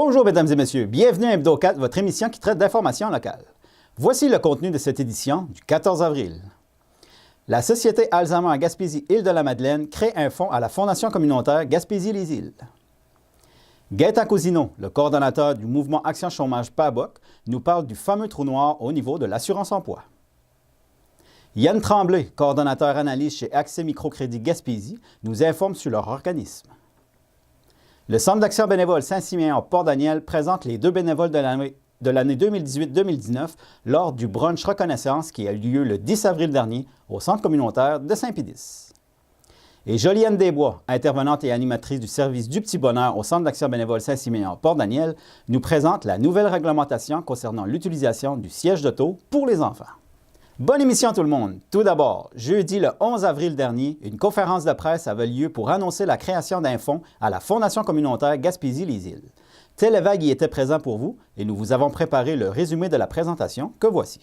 Bonjour mesdames et messieurs, bienvenue à Hebdo 4, votre émission qui traite d'informations locales. Voici le contenu de cette édition du 14 avril. La Société Alzheimer à Gaspésie-Île-de-la-Madeleine crée un fonds à la Fondation communautaire Gaspésie-les-Îles. Gaëtan Cousineau, le coordonnateur du mouvement Action Chômage PABOC, nous parle du fameux trou noir au niveau de l'assurance-emploi. Yann Tremblay, coordonnateur analyse chez Accès Microcrédit Gaspésie, nous informe sur leur organisme. Le Centre d'action bénévole Saint-Siméon Port-Daniel présente les deux bénévoles de l'année 2018-2019 lors du brunch reconnaissance qui a eu lieu le 10 avril dernier au Centre communautaire de Saint-Pédis. Et Joliane Desbois, intervenante et animatrice du service du Petit Bonheur au Centre d'action bénévole Saint-Siméon Port-Daniel, nous présente la nouvelle réglementation concernant l'utilisation du siège d'auto pour les enfants. Bonne émission tout le monde! Tout d'abord, jeudi le 11 avril dernier, une conférence de presse avait lieu pour annoncer la création d'un fonds à la Fondation communautaire Gaspésie-les-Îles. Télévague y était présent pour vous et nous vous avons préparé le résumé de la présentation que voici.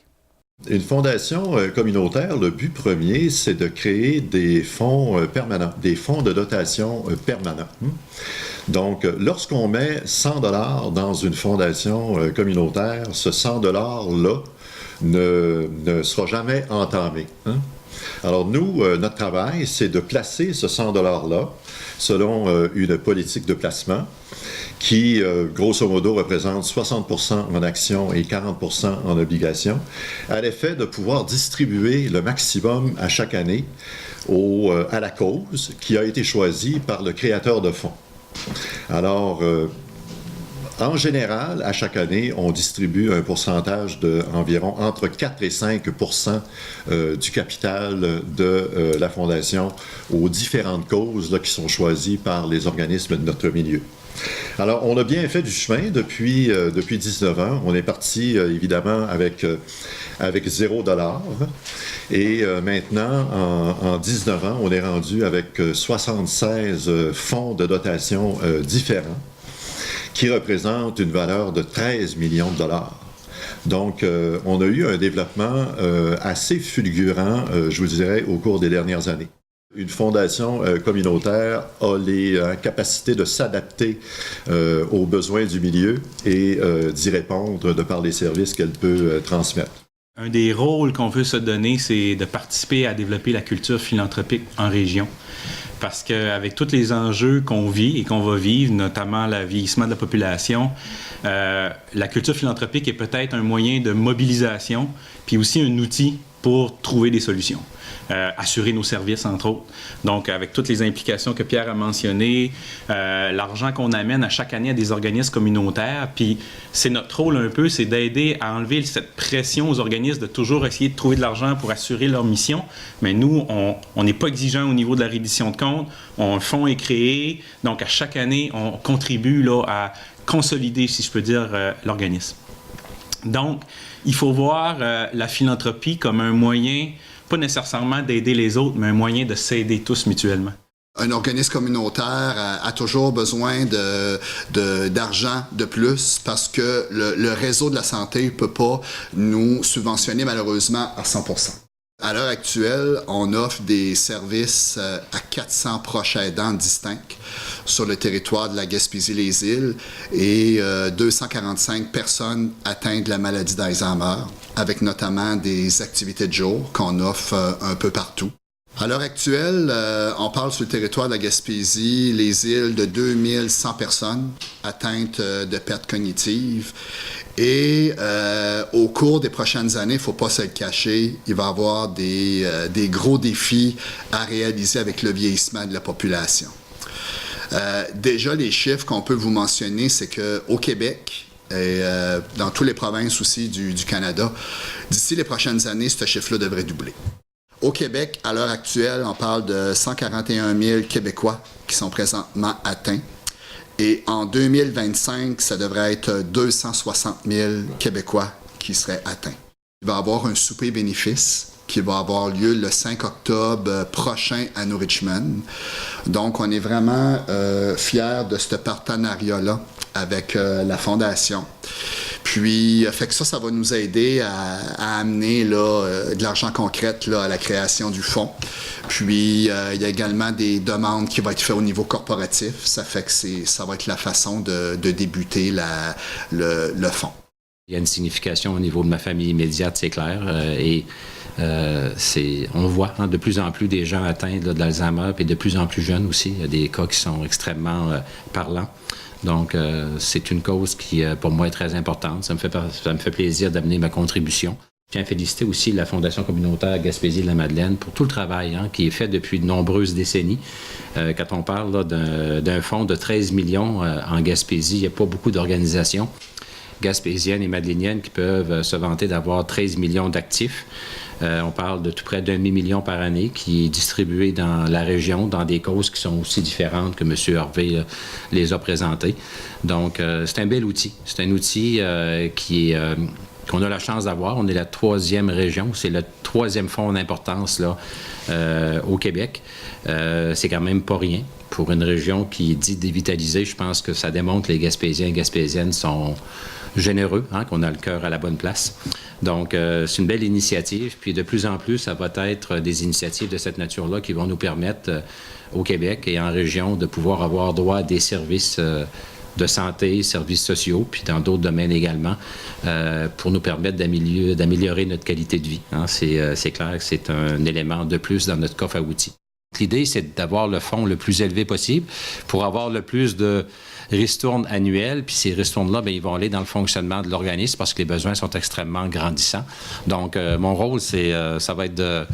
Une fondation communautaire, le but premier, c'est de créer des fonds permanents, des fonds de dotation permanents. Donc, lorsqu'on met 100 $ dans une fondation communautaire, ce 100 $-là ne sera jamais entamé. Alors nous, notre travail, c'est de placer ce 100 $-là selon une politique de placement qui, grosso modo, représente 60% en actions et 40% en obligations, à l'effet de pouvoir distribuer le maximum à chaque année à la cause qui a été choisie par le créateur de fonds. Alors, en général, à chaque année, on distribue un pourcentage d'environ entre 4 et 5% du capital de la Fondation aux différentes causes là, qui sont choisies par les organismes de notre milieu. Alors, on a bien fait du chemin depuis 19 ans. On est parti, évidemment, avec 0 $. Et maintenant, en 19 ans, on est rendu avec 76 fonds de dotation différents qui représentent une valeur de 13 millions de $. Donc, on a eu un développement assez fulgurant, je vous dirais, au cours des dernières années. Une fondation communautaire a les capacités de s'adapter aux besoins du milieu et d'y répondre de par les services qu'elle peut transmettre. Un des rôles qu'on veut se donner, c'est de participer à développer la culture philanthropique en région. Parce qu'avec tous les enjeux qu'on vit et qu'on va vivre, notamment le vieillissement de la population, la culture philanthropique est peut-être un moyen de mobilisation, puis aussi un outil pour trouver des solutions. Assurer nos services, entre autres. Donc, avec toutes les implications que Pierre a mentionnées, l'argent qu'on amène à chaque année à des organismes communautaires, puis c'est notre rôle un peu, c'est d'aider à enlever cette pression aux organismes de toujours essayer de trouver de l'argent pour assurer leur mission. Mais nous, on n'est pas exigeant au niveau de la reddition de comptes. Un fonds est créé, donc à chaque année, on contribue là, à consolider, si je peux dire, l'organisme. Donc, il faut voir la philanthropie comme un moyen, pas nécessairement d'aider les autres, mais un moyen de s'aider tous mutuellement. Un organisme communautaire a toujours besoin d'argent de plus parce que le réseau de la santé ne peut pas nous subventionner malheureusement à 100%. À l'heure actuelle, on offre des services à 400 proches aidants distincts sur le territoire de la Gaspésie-les-Îles et 245 personnes atteintes de la maladie d'Alzheimer, avec notamment des activités de jour qu'on offre un peu partout. À l'heure actuelle, on parle sur le territoire de la Gaspésie, les îles de 2100 personnes atteintes de pertes cognitives. Et au cours des prochaines années, il ne faut pas se le cacher, il va y avoir des gros défis à réaliser avec le vieillissement de la population. Déjà, les chiffres qu'on peut vous mentionner, c'est qu'au Québec, et dans toutes les provinces aussi du Canada, d'ici les prochaines années, ce chiffre-là devrait doubler. Au Québec, à l'heure actuelle, on parle de 141 000 Québécois qui sont présentement atteints. Et en 2025, ça devrait être 260 000 Québécois qui seraient atteints. Il va y avoir un souper bénéfice qui va avoir lieu le 5 octobre prochain à New Richmond. Donc, on est vraiment fiers de ce partenariat-là avec la Fondation. Puis, fait que ça va nous aider à amener là, de l'argent concret là, à la création du fonds. Puis, il y a également des demandes qui vont être faites au niveau corporatif. Ça fait que ça va être la façon de débuter le fonds. Il y a une signification au niveau de ma famille immédiate, c'est clair. On voit de plus en plus des gens atteints là, de l'Alzheimer, et de plus en plus jeunes aussi. Il y a des cas qui sont extrêmement parlants. Donc, c'est une cause qui, pour moi, est très importante. Ça me fait plaisir d'amener ma contribution. Je tiens à féliciter aussi la Fondation communautaire Gaspésie de la Madeleine pour tout le travail qui est fait depuis de nombreuses décennies. Quand on parle là, d'un fonds de 13 millions en Gaspésie, il n'y a pas beaucoup d'organisations gaspésiennes et madéléniennes qui peuvent se vanter d'avoir 13 millions d'actifs. On parle de tout près d'1,5 million par année qui est distribué dans la région, dans des causes qui sont aussi différentes que M. Harvey les a présentées. Donc, c'est un bel outil. C'est un outil qu'on a la chance d'avoir. On est la 3e région. C'est le 3e fonds d'importance là, au Québec. C'est quand même pas rien. Pour une région qui est dite dévitalisée, je pense que ça démontre que les Gaspésiens et Gaspésiennes sont généreux, qu'on a le cœur à la bonne place. Donc, c'est une belle initiative. Puis, de plus en plus, ça va être des initiatives de cette nature-là qui vont nous permettre, au Québec et en région, de pouvoir avoir droit à des services de santé, services sociaux, puis dans d'autres domaines également, pour nous permettre d'améliorer notre qualité de vie. C'est clair que c'est un élément de plus dans notre coffre à outils. L'idée, c'est d'avoir le fonds le plus élevé possible pour avoir le plus de ristournes annuelles. Puis ces ristournes-là, bien, ils vont aller dans le fonctionnement de l'organisme parce que les besoins sont extrêmement grandissants. Donc, mon rôle, ça va être de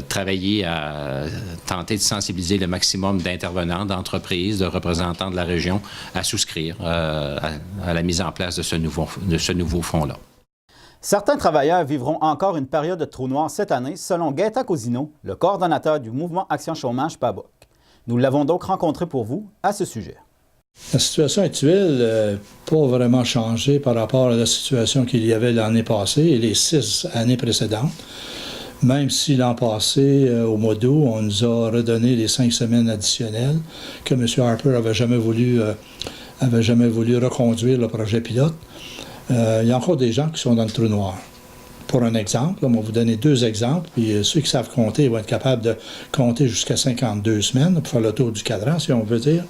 travailler à tenter de sensibiliser le maximum d'intervenants, d'entreprises, de représentants de la région à souscrire à la mise en place de ce nouveau fonds-là. Certains travailleurs vivront encore une période de trou noir cette année, selon Gaëtan Cousineau, le coordonnateur du mouvement Action Chômage PABOC. Nous l'avons donc rencontré pour vous à ce sujet. La situation actuelle n'a pas vraiment changé par rapport à la situation qu'il y avait l'année passée et les 6 années précédentes. Même si l'an passé, au mois d'août, on nous a redonné les 5 semaines additionnelles que M. Harper n'avait jamais voulu reconduire le projet pilote. Il y a encore des gens qui sont dans le trou noir. Pour un exemple, on va vous donner 2 exemples, puis ceux qui savent compter vont être capables de compter jusqu'à 52 semaines pour faire le tour du cadran, si on veut dire.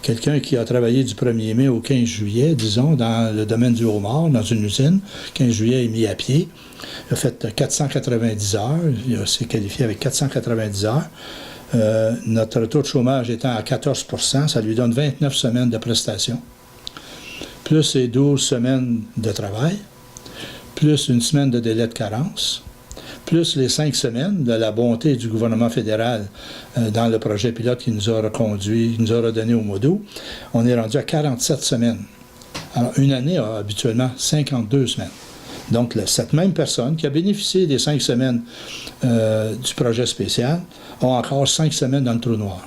Quelqu'un qui a travaillé du 1er mai au 15 juillet, disons, dans le domaine du homard, dans une usine, 15 juillet, il est mis à pied. Il a fait 490 heures, il s'est qualifié avec 490 heures. Notre taux de chômage étant à 14 %, ça lui donne 29 semaines de prestations, plus les 12 semaines de travail, plus une semaine de délai de carence, plus les 5 semaines de la bonté du gouvernement fédéral dans le projet pilote qui nous a reconduit, qui nous a redonné au mois d'août, on est rendu à 47 semaines. Alors, une année a habituellement 52 semaines. Donc, cette même personne qui a bénéficié des 5 semaines du projet spécial a encore 5 semaines dans le trou noir.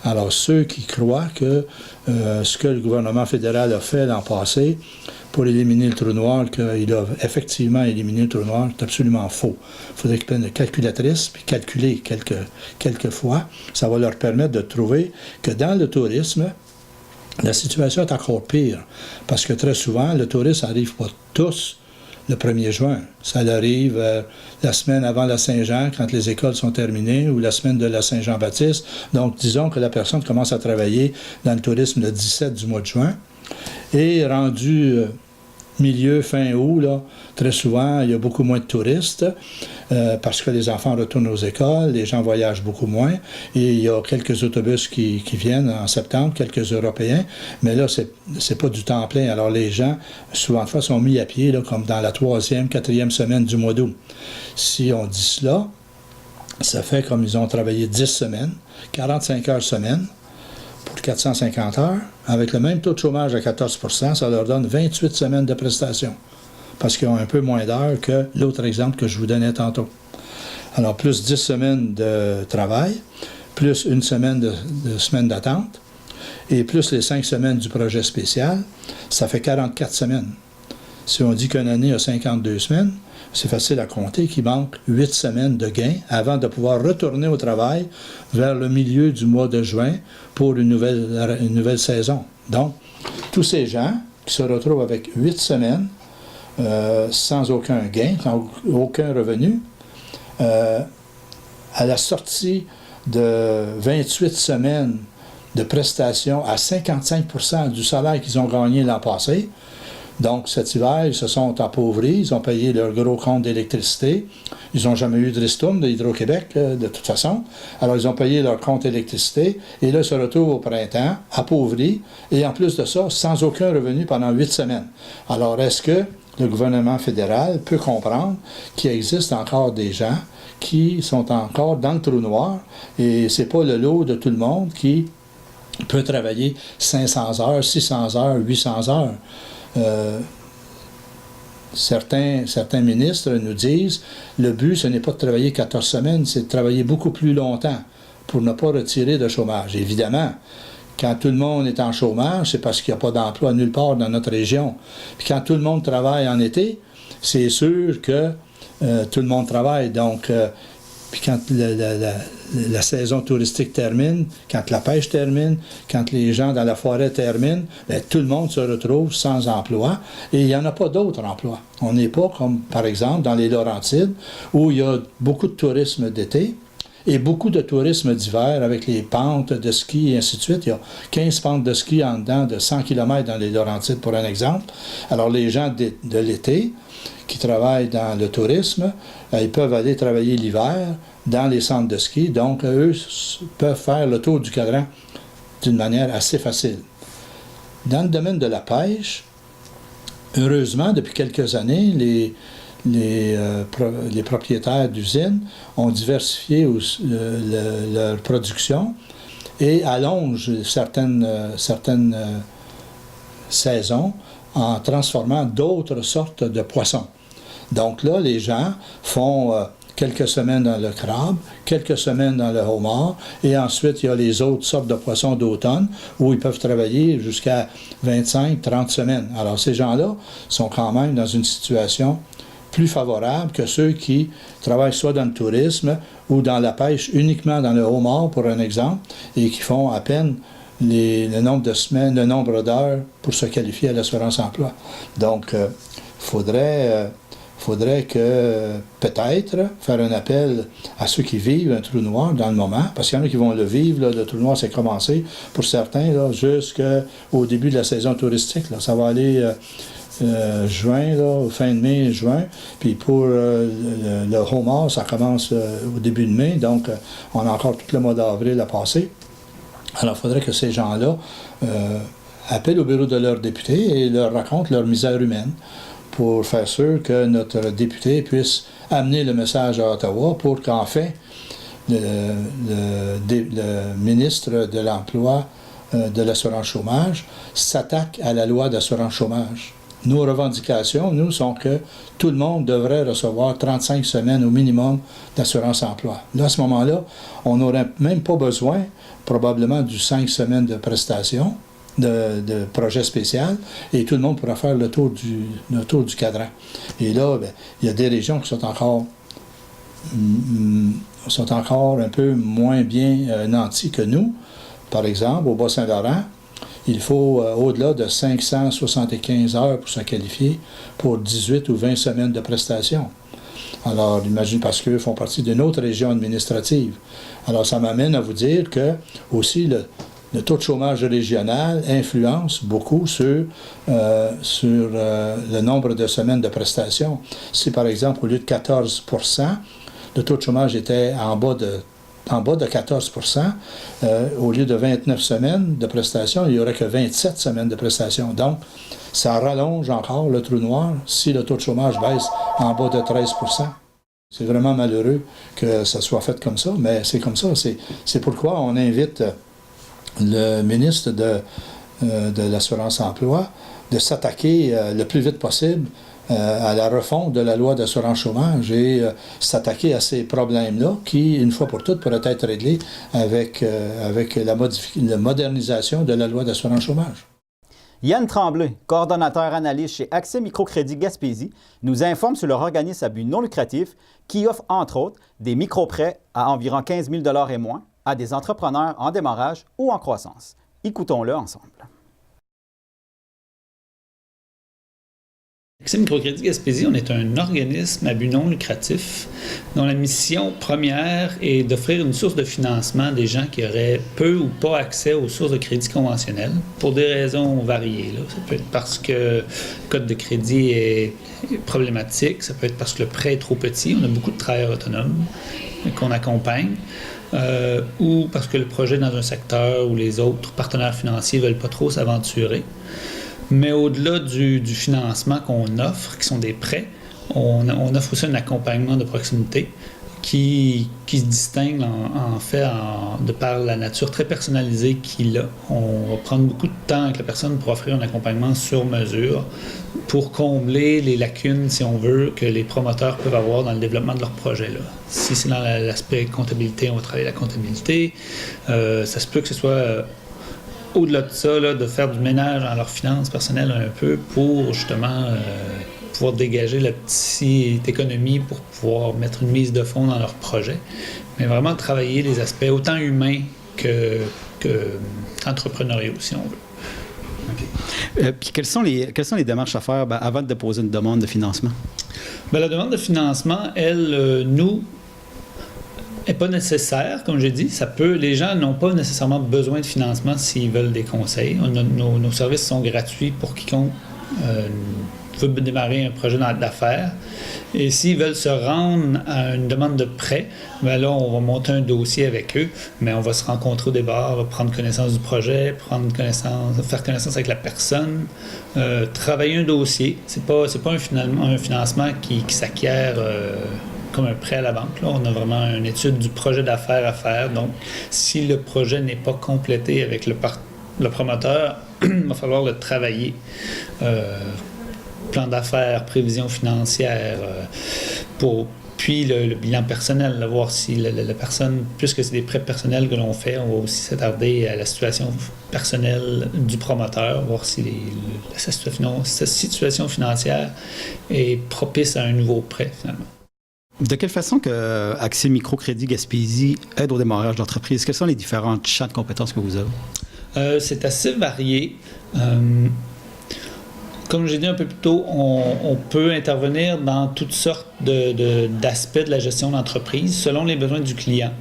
Alors, ceux qui croient que ce que le gouvernement fédéral a fait l'an passé pour éliminer le trou noir, qu'il a effectivement éliminé le trou noir, c'est absolument faux. Il faudrait qu'ils prennent une calculatrice puis calculer quelques fois. Ça va leur permettre de trouver que dans le tourisme, la situation est encore pire. Parce que très souvent, le tourisme n'arrive pas tous le 1er juin. Ça arrive la semaine avant la Saint-Jean, quand les écoles sont terminées, ou la semaine de la Saint-Jean-Baptiste. Donc, disons que la personne commence à travailler dans le tourisme le 17 du mois de juin. Et rendu milieu, fin août, là, très souvent, il y a beaucoup moins de touristes parce que les enfants retournent aux écoles, les gens voyagent beaucoup moins. Et il y a quelques autobus qui viennent en septembre, quelques Européens. Mais là, c'est pas du temps plein. Alors, les gens, souvent de fois, sont mis à pied, là, comme dans la 3e, 4e semaine du mois d'août. Si on dit cela, ça fait comme ils ont travaillé 10 semaines, 45 heures semaine, pour 450 heures, avec le même taux de chômage à 14 %, ça leur donne 28 semaines de prestations, parce qu'ils ont un peu moins d'heures que l'autre exemple que je vous donnais tantôt. Alors, plus 10 semaines de travail, plus une semaine de semaine d'attente, et plus les 5 semaines du projet spécial, ça fait 44 semaines. Si on dit qu'une année a 52 semaines, c'est facile à compter qu'il manque 8 semaines de gains avant de pouvoir retourner au travail vers le milieu du mois de juin pour une nouvelle saison. Donc, tous ces gens qui se retrouvent avec 8 semaines sans aucun gain, sans aucun revenu, à la sortie de 28 semaines de prestations à 55% du salaire qu'ils ont gagné l'an passé. Donc, cet hiver, ils se sont appauvris, ils ont payé leur gros compte d'électricité. Ils n'ont jamais eu de ristourne de Hydro-Québec, de toute façon. Alors, ils ont payé leur compte d'électricité et là, ils se retrouvent au printemps, appauvris, et en plus de ça, sans aucun revenu pendant 8 semaines. Alors, est-ce que le gouvernement fédéral peut comprendre qu'il existe encore des gens qui sont encore dans le trou noir et c'est pas le lot de tout le monde qui peut travailler 500 heures, 600 heures, 800 heures. Certains ministres nous disent le but, ce n'est pas de travailler 14 semaines, c'est de travailler beaucoup plus longtemps pour ne pas retirer de chômage. Évidemment, quand tout le monde est en chômage, c'est parce qu'il n'y a pas d'emploi nulle part dans notre région. Puis quand tout le monde travaille en été, c'est sûr que tout le monde travaille. Donc, puis quand la saison touristique termine, quand la pêche termine, quand les gens dans la forêt terminent, bien, tout le monde se retrouve sans emploi et il n'y en a pas d'autres emplois. On n'est pas comme, par exemple, dans les Laurentides, où il y a beaucoup de tourisme d'été et beaucoup de tourisme d'hiver avec les pentes de ski et ainsi de suite. Il y a 15 pentes de ski en dedans de 100 km dans les Laurentides, pour un exemple. Alors, les gens de l'été qui travaillent dans le tourisme, ils peuvent aller travailler l'hiver dans les centres de ski. Donc, eux peuvent faire le tour du cadran d'une manière assez facile. Dans le domaine de la pêche, heureusement, depuis quelques années, les propriétaires d'usines ont diversifié leur production et allongent certaines saisons en transformant d'autres sortes de poissons. Donc là, les gens font quelques semaines dans le crabe, quelques semaines dans le homard, et ensuite, il y a les autres sortes de poissons d'automne où ils peuvent travailler jusqu'à 25-30 semaines. Alors, ces gens-là sont quand même dans une situation plus favorable que ceux qui travaillent soit dans le tourisme ou dans la pêche uniquement dans le homard, pour un exemple, et qui font à peine le nombre de semaines, le nombre d'heures pour se qualifier à l'assurance-emploi. Donc, faudrait que peut-être faire un appel à ceux qui vivent un trou noir dans le moment, parce qu'il y en a qui vont le vivre, là, le trou noir c'est commencé pour certains là, jusqu'au début de la saison touristique. Là. Ça va aller juin, là, fin de mai, juin, puis pour le homard, ça commence au début de mai, donc on a encore tout le mois d'avril à passer. Alors, il faudrait que ces gens-là appellent au bureau de leurs députés et leur racontent leur misère humaine pour faire sûr que notre député puisse amener le message à Ottawa pour qu'enfin le ministre de l'Emploi de l'assurance chômage s'attaque à la loi d'assurance chômage. Nos revendications, nous, sont que tout le monde devrait recevoir 35 semaines au minimum d'assurance-emploi. Là, à ce moment-là, on n'aurait même pas besoin, probablement, du 5 semaines de prestations, de projet spécial, et tout le monde pourra faire le tour du cadran. Et là, bien, il y a des régions qui sont encore un peu moins bien nanties que nous. Par exemple, au Bas-Saint-Laurent, il faut au-delà de 575 heures pour se qualifier pour 18 ou 20 semaines de prestations. Alors, imagine, parce qu'eux font partie d'une autre région administrative. Alors, ça m'amène à vous dire que, aussi, le taux de chômage régional influence beaucoup sur le nombre de semaines de prestations. Si, par exemple, au lieu de 14 %, le taux de chômage était en bas de 14 %, au lieu de 29 semaines de prestations, il n'y aurait que 27 semaines de prestations. Donc, ça rallonge encore le trou noir si le taux de chômage baisse en bas de 13 %. C'est vraiment malheureux que ça soit fait comme ça, mais c'est comme ça. C'est pourquoi on invite le ministre de l'Assurance-Emploi de s'attaquer le plus vite possible à la refonte de la loi d'assurance chômage et s'attaquer à ces problèmes-là qui, une fois pour toutes, pourraient être réglés avec la modernisation de la loi d'assurance chômage. Yann Tremblay, coordonnateur analyste chez Accès Microcrédit Gaspésie, nous informe sur leur organisme à but non lucratif qui offre, entre autres, des microprêts à environ 15 000 $ et moins à des entrepreneurs en démarrage ou en croissance. Écoutons-le ensemble. Accès Microcrédit Gaspésie, on est un organisme à but non lucratif dont la mission première est d'offrir une source de financement à des gens qui auraient peu ou pas accès aux sources de crédit conventionnelles pour des raisons variées. Ça peut être parce que le code de crédit est problématique, ça peut être parce que le prêt est trop petit, on a beaucoup de travailleurs autonomes qu'on accompagne, ou parce que le projet est dans un secteur où les autres partenaires financiers ne veulent pas trop s'aventurer. Mais au-delà du financement qu'on offre, qui sont des prêts, on offre aussi un accompagnement de proximité qui se distingue en fait de par la nature très personnalisée qu'il a. On va prendre beaucoup de temps avec la personne pour offrir un accompagnement sur mesure pour combler les lacunes, si on veut, que les promoteurs peuvent avoir dans le développement de leur projet. Si c'est dans l'aspect comptabilité, on va travailler la comptabilité. Ça se peut que ce soit... au-delà de ça, de faire du ménage dans leurs finances personnelles un peu pour justement pouvoir dégager la petite économie pour pouvoir mettre une mise de fonds dans leur projet. Mais vraiment travailler les aspects autant humains qu'entrepreneuriaux, si on veut. Puis quelles sont les démarches à faire avant de déposer une demande de financement? La demande de financement, elle, n'est pas nécessaire, comme j'ai dit. Les gens n'ont pas nécessairement besoin de financement s'ils veulent des conseils. Nos services sont gratuits pour quiconque veut démarrer un projet d'affaires. Et s'ils veulent se rendre à une demande de prêt, là, on va monter un dossier avec eux, mais on va se rencontrer au départ, on va prendre connaissance du projet, faire connaissance avec la personne, travailler un dossier. C'est pas un financement qui s'acquiert comme un prêt à la banque. Là, on a vraiment une étude du projet d'affaires à faire. Donc, si le projet n'est pas complété avec le promoteur, il va falloir le travailler. Plan d'affaires, prévision financière, puis le bilan personnel, voir si la personne, puisque c'est des prêts personnels que l'on fait, on va aussi s'attarder à la situation personnelle du promoteur, voir si sa situation financière est propice à un nouveau prêt, finalement. De quelle façon que Accès Microcrédit Gaspésie aide au démarrage d'entreprise? Quels sont les différents champs de compétences que vous avez? C'est assez varié. Comme j'ai dit un peu plus tôt, on peut intervenir dans toutes sortes d'aspects de la gestion d'entreprise selon les besoins du client.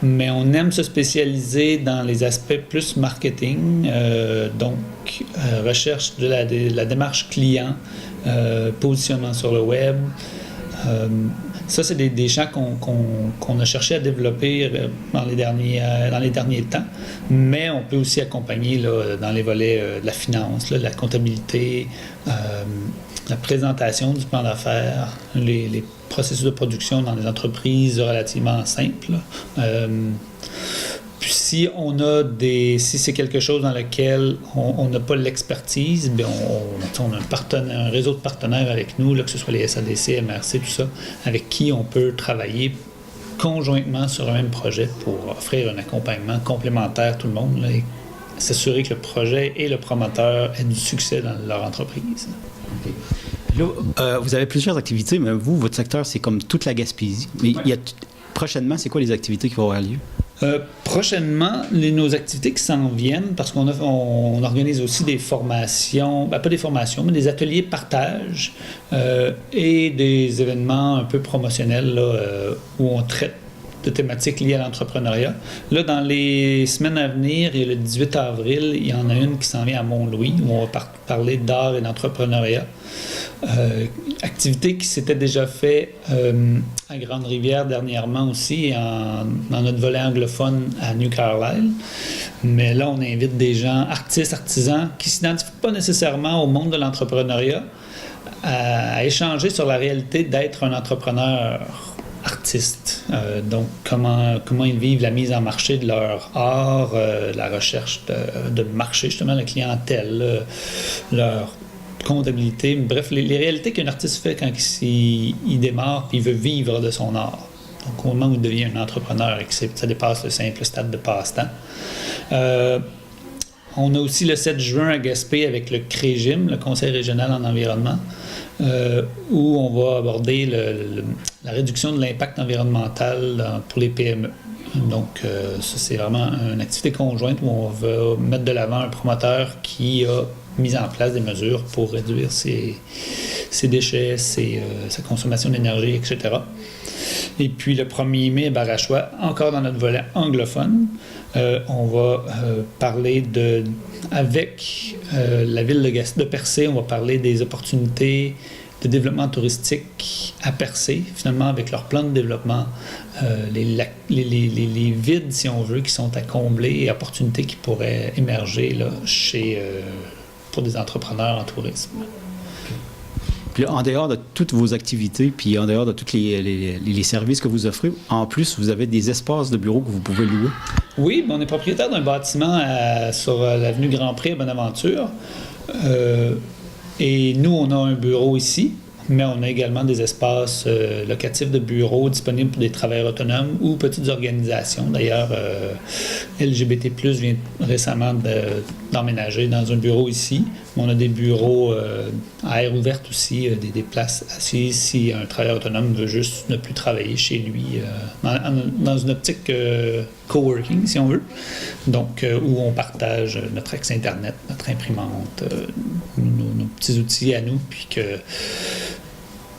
Mais on aime se spécialiser dans les aspects plus marketing, donc recherche de la démarche client, positionnement sur le web. Ça, c'est des champs qu'on a cherché à développer dans les derniers temps, mais on peut aussi accompagner dans les volets de la finance, de la comptabilité, la présentation du plan d'affaires, les processus de production dans des entreprises relativement simples. Puis si c'est quelque chose dans lequel on n'a pas l'expertise, bien on a un réseau de partenaires avec nous, que ce soit les SADC, MRC, tout ça, avec qui on peut travailler conjointement sur un même projet pour offrir un accompagnement complémentaire à tout le monde et s'assurer que le projet et le promoteur aient du succès dans leur entreprise. Okay. Là, vous avez plusieurs activités, mais vous, votre secteur, c'est comme toute la Gaspésie. Mais prochainement, c'est quoi les activités qui vont avoir lieu? Prochainement, nos activités qui s'en viennent, parce qu'on organise aussi des formations, pas des formations, mais des ateliers partage et des événements un peu promotionnels où on traite de thématiques liées à l'entrepreneuriat. Là, dans les semaines à venir, et le 18 avril, il y en a une qui s'en vient à Mont-Louis, où on va parler d'art et d'entrepreneuriat. Activité qui s'était déjà fait à Grande-Rivière dernièrement aussi, dans notre volet anglophone à New Carlisle. Mais là, on invite des gens, artistes, artisans, qui ne s'identifient pas nécessairement au monde de l'entrepreneuriat, à échanger sur la réalité d'être un entrepreneur artistes. Donc, comment ils vivent la mise en marché de leur art, la recherche de marché, justement, la clientèle, leur comptabilité. Bref, les réalités qu'un artiste fait quand il démarre et il veut vivre de son art. Donc, au moment où il devient un entrepreneur et que ça dépasse le simple stade de passe-temps. On a aussi le 7 juin à Gaspé avec le CREGIM, le Conseil régional en environnement, où on va aborder la réduction de l'impact environnemental pour les PME. Donc, ça, c'est vraiment une activité conjointe où on va mettre de l'avant un promoteur qui a mis en place des mesures pour réduire ses déchets, sa consommation d'énergie, etc. Et puis, le 1er mai à Barachois, encore dans notre volet anglophone, on va parler avec la ville de Percé, on va parler des opportunités de développement touristique à Percé, finalement, avec leur plan de développement, les vides, si on veut, qui sont à combler et opportunités qui pourraient émerger là, pour des entrepreneurs en tourisme. Puis là, en dehors de toutes vos activités, puis en dehors de tous les services que vous offrez, en plus, vous avez des espaces de bureaux que vous pouvez louer. Oui, on est propriétaire d'un bâtiment sur l'avenue Grand-Pré à Bonaventure. Et nous, on a un bureau ici, mais on a également des espaces locatifs de bureaux disponibles pour des travailleurs autonomes ou petites organisations. D'ailleurs, LGBT+, vient récemment d'emménager dans un bureau ici. On a des bureaux à air ouverte aussi, des places assises si un travailleur autonome veut juste ne plus travailler chez lui, dans une optique coworking, si on veut. Donc, où on partage notre accès Internet, notre imprimante, nos petits outils à nous,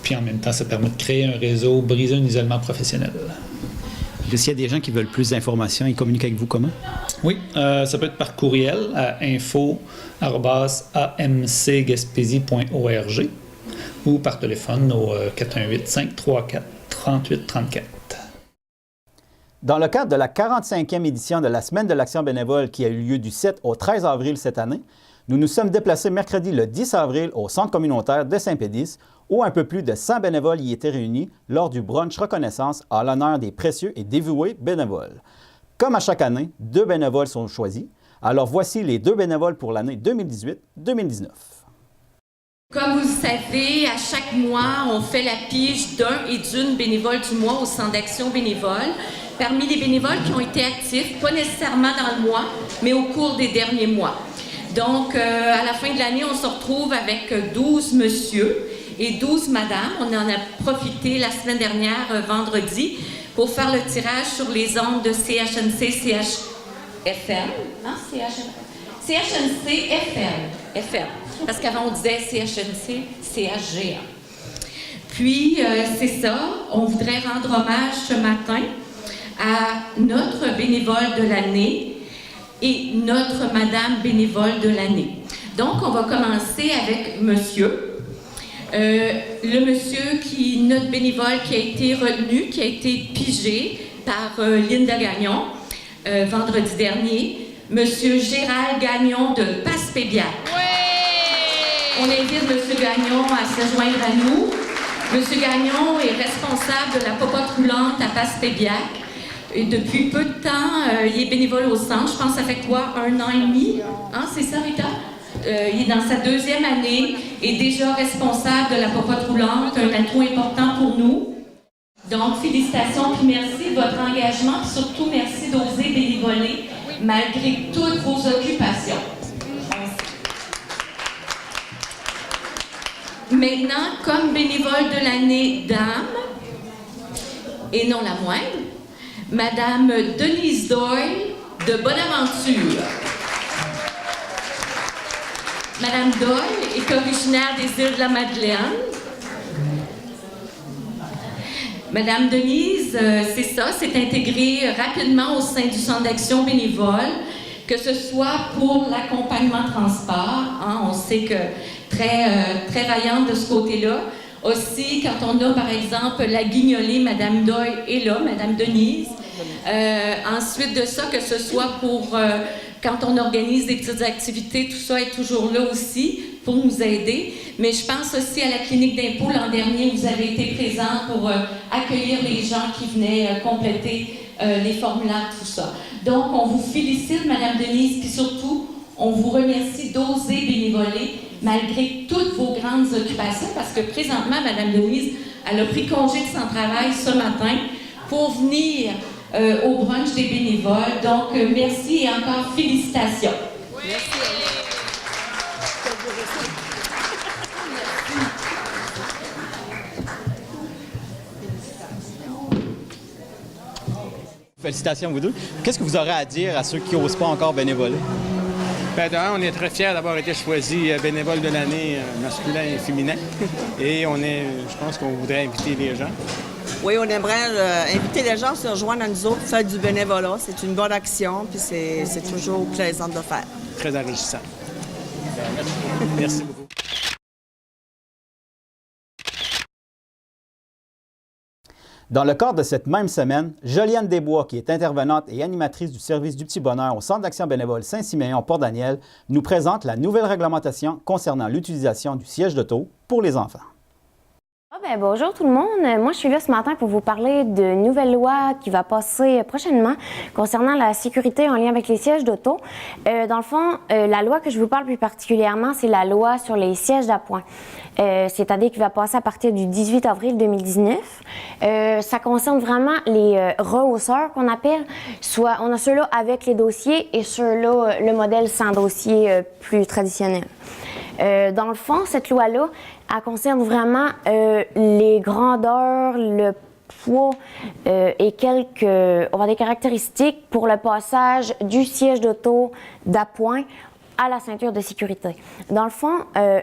puis en même temps, ça permet de créer un réseau, briser un isolement professionnel. S'il y a des gens qui veulent plus d'informations, ils communiquent avec vous comment? Oui, ça peut être par courriel à info@amcgaspésie.org ou par téléphone au 418-534-3834. Dans le cadre de la 45e édition de la Semaine de l'Action bénévole qui a eu lieu du 7 au 13 avril cette année, nous nous sommes déplacés mercredi le 10 avril au Centre communautaire de Saint-Pédis, où un peu plus de 100 bénévoles y étaient réunis lors du brunch reconnaissance en l'honneur des précieux et dévoués bénévoles. Comme à chaque année, 2 bénévoles sont choisis. Alors voici les 2 bénévoles pour l'année 2018-2019. Comme vous le savez, à chaque mois, on fait la pige d'un et d'une bénévole du mois au Centre d'action bénévole. Parmi les bénévoles qui ont été actifs, pas nécessairement dans le mois, mais au cours des derniers mois. Donc, à la fin de l'année, on se retrouve avec 12 messieurs et 12 madames. On en a profité la semaine dernière, vendredi, pour faire le tirage sur les ondes de CHNC, CHFM. Non, CHNC, FM. Parce qu'avant, on disait CHNC, CHGA. Puis, c'est ça, on voudrait rendre hommage ce matin à notre bénévole de l'année et notre madame bénévole de l'année. Donc, on va commencer avec monsieur. Le monsieur notre bénévole qui a été retenu, qui a été pigé par Linda Gagnon vendredi dernier, monsieur Gérald Gagnon de Passepébiac. Oui! On invite monsieur Gagnon à se joindre à nous. Monsieur Gagnon est responsable de la popote roulante à Passepébiac. Et depuis peu de temps, il est bénévole au centre. Je pense que ça fait quoi, 1 an et demi? Hein, c'est ça, Rita? Il est dans sa 2e année et déjà responsable de la popote roulante, un atout important pour nous. Donc, félicitations, puis merci de votre engagement, puis surtout merci d'oser bénévoler malgré toutes vos occupations. Maintenant, comme bénévole de l'année dame, et non la moindre, Madame Denise Doyle de Bonaventure. Madame Doyle est originaire des îles de la Madeleine. Madame Denise, c'est ça, s'est intégrée rapidement au sein du Centre d'action bénévole, que ce soit pour l'accompagnement transport, hein, on sait que très vaillante de ce côté-là. Aussi, quand on a, par exemple, la guignolée, Madame Doyle est là, Madame Denise. Ensuite de ça, que ce soit pour quand on organise des petites activités, tout ça est toujours là aussi pour nous aider. Mais je pense aussi à la clinique d'impôt l'an dernier, vous avez été présent pour accueillir les gens qui venaient compléter les formulaires, tout ça. Donc, on vous félicite, Madame Denise, puis surtout, on vous remercie d'oser bénévoler malgré toutes vos grandes occupations, parce que présentement, Madame Denise, elle a pris congé de son travail ce matin pour venir au brunch des bénévoles. Donc, merci et encore félicitations. Oui. Félicitations à vous deux. Qu'est-ce que vous aurez à dire à ceux qui n'osent pas encore bénévoler? Ben, on est très fiers d'avoir été choisi bénévole de l'année masculin et féminin. Et je pense qu'on voudrait inviter les gens. Oui, on aimerait inviter les gens à se rejoindre à nous autres, faire du bénévolat. C'est une bonne action, puis c'est toujours plaisant de le faire. Très enrichissant. Merci beaucoup. Dans le cadre de cette même semaine, Joliane Desbois, qui est intervenante et animatrice du service du Petit Bonheur au Centre d'action bénévole Saint-Siméon Port-Daniel, nous présente la nouvelle réglementation concernant l'utilisation du siège d'auto pour les enfants. Bonjour tout le monde. Moi, je suis là ce matin pour vous parler d'une nouvelle loi qui va passer prochainement concernant la sécurité en lien avec les sièges d'auto. Dans le fond, la loi que je vous parle plus particulièrement, c'est la loi sur les sièges d'appoint. C'est-à-dire qu'il va passer à partir du 18 avril 2019. Ça concerne vraiment les rehausseurs qu'on appelle. Soit on a ceux-là avec les dossiers et ceux-là, le modèle sans dossier plus traditionnel. Dans le fond, cette loi-là, elle concerne vraiment les grandeurs, le poids et quelques des caractéristiques pour le passage du siège d'auto d'appoint à la ceinture de sécurité. Dans le fond,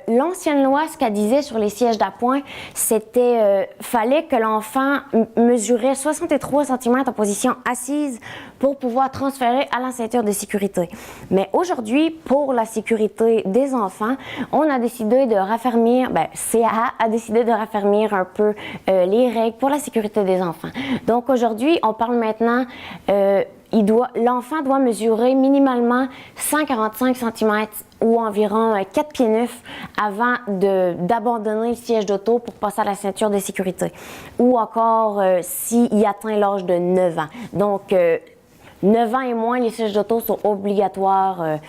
l'ancienne loi, ce qu'elle disait sur les sièges d'appoint, c'était fallait que l'enfant mesurait 63 cm en position assise pour pouvoir transférer à la ceinture de sécurité. Mais aujourd'hui, pour la sécurité des enfants, on a décidé de raffermir, CAA a décidé de raffermir un peu les règles pour la sécurité des enfants. Donc aujourd'hui, on parle maintenant l'enfant doit mesurer minimalement 145 cm ou environ 4 pieds 9 avant d'abandonner le siège d'auto pour passer à la ceinture de sécurité. Ou encore s'il atteint l'âge de 9 ans. Donc, 9 ans et moins, les sièges d'auto sont obligatoires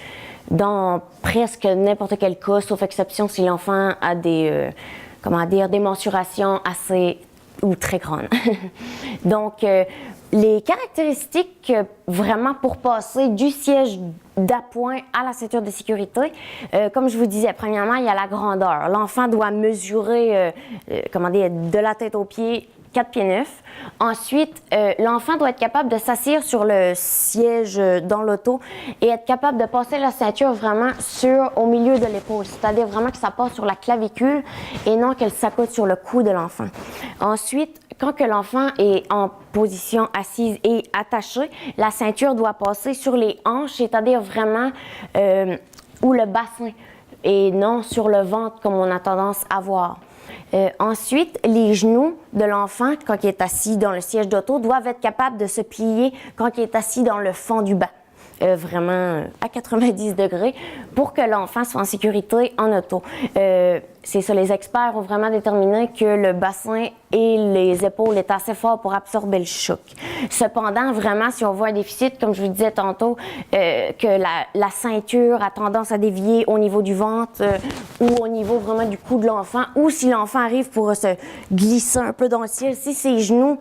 dans presque n'importe quel cas, sauf exception si l'enfant a des mensurations assez ou très grandes. Donc, les caractéristiques vraiment pour passer du siège d'appoint à la ceinture de sécurité, comme je vous disais, premièrement, il y a la grandeur. L'enfant doit mesurer, de la tête aux pieds, 4 pieds 9. Ensuite, l'enfant doit être capable de s'asseoir sur le siège dans l'auto et être capable de passer la ceinture vraiment au milieu de l'épaule, c'est-à-dire vraiment que ça passe sur la clavicule et non qu'elle s'accote sur le cou de l'enfant. Ensuite, quand que l'enfant est en position assise et attachée, la ceinture doit passer sur les hanches, c'est-à-dire vraiment ou le bassin et non sur le ventre comme on a tendance à voir. Ensuite, les genoux de l'enfant, quand il est assis dans le siège d'auto, doivent être capables de se plier quand il est assis dans le fond du banc, vraiment à 90 degrés, pour que l'enfant soit en sécurité en auto. C'est ça, les experts ont vraiment déterminé que le bassin et les épaules étaient assez forts pour absorber le choc. Cependant, vraiment, si on voit un déficit, comme je vous disais tantôt, que la ceinture a tendance à dévier au niveau du ventre ou au niveau vraiment du cou de l'enfant, ou si l'enfant arrive pour se glisser un peu dans le ciel, si ses genoux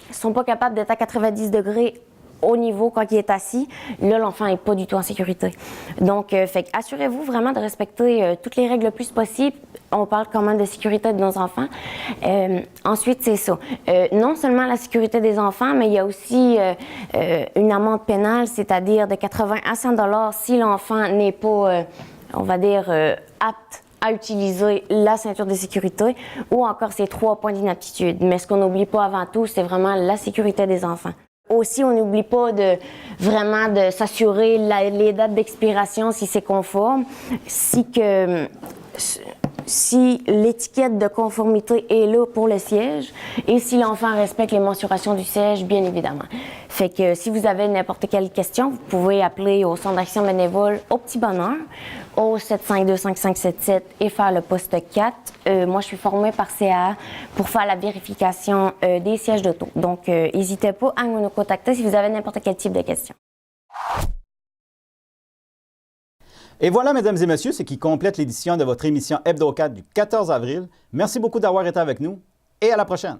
ne sont pas capables d'être à 90 degrés au niveau quand il est assis, là, l'enfant n'est pas du tout en sécurité. Donc, assurez-vous vraiment de respecter toutes les règles le plus possible. On parle quand même de sécurité de nos enfants. Ensuite, c'est ça. Non seulement la sécurité des enfants, mais il y a aussi une amende pénale, c'est-à-dire de 80 à 100 $ si l'enfant n'est pas, apte à utiliser la ceinture de sécurité ou encore ces 3 points d'inaptitude. Mais ce qu'on n'oublie pas avant tout, c'est vraiment la sécurité des enfants. Aussi, on n'oublie pas de s'assurer les dates d'expiration si c'est conforme, si l'étiquette de conformité est là pour le siège et si l'enfant respecte les mensurations du siège, bien évidemment. Fait que si vous avez n'importe quelle question, vous pouvez appeler au Centre d'action bénévole au Petit Bonheur au 752-5577 et faire le poste 4. Moi, je suis formée par CAA pour faire la vérification des sièges d'auto. Donc, n'hésitez pas à nous contacter si vous avez n'importe quel type de question. Et voilà, mesdames et messieurs, ce qui complète l'édition de votre émission Hebdo 4 du 14 avril. Merci beaucoup d'avoir été avec nous et à la prochaine.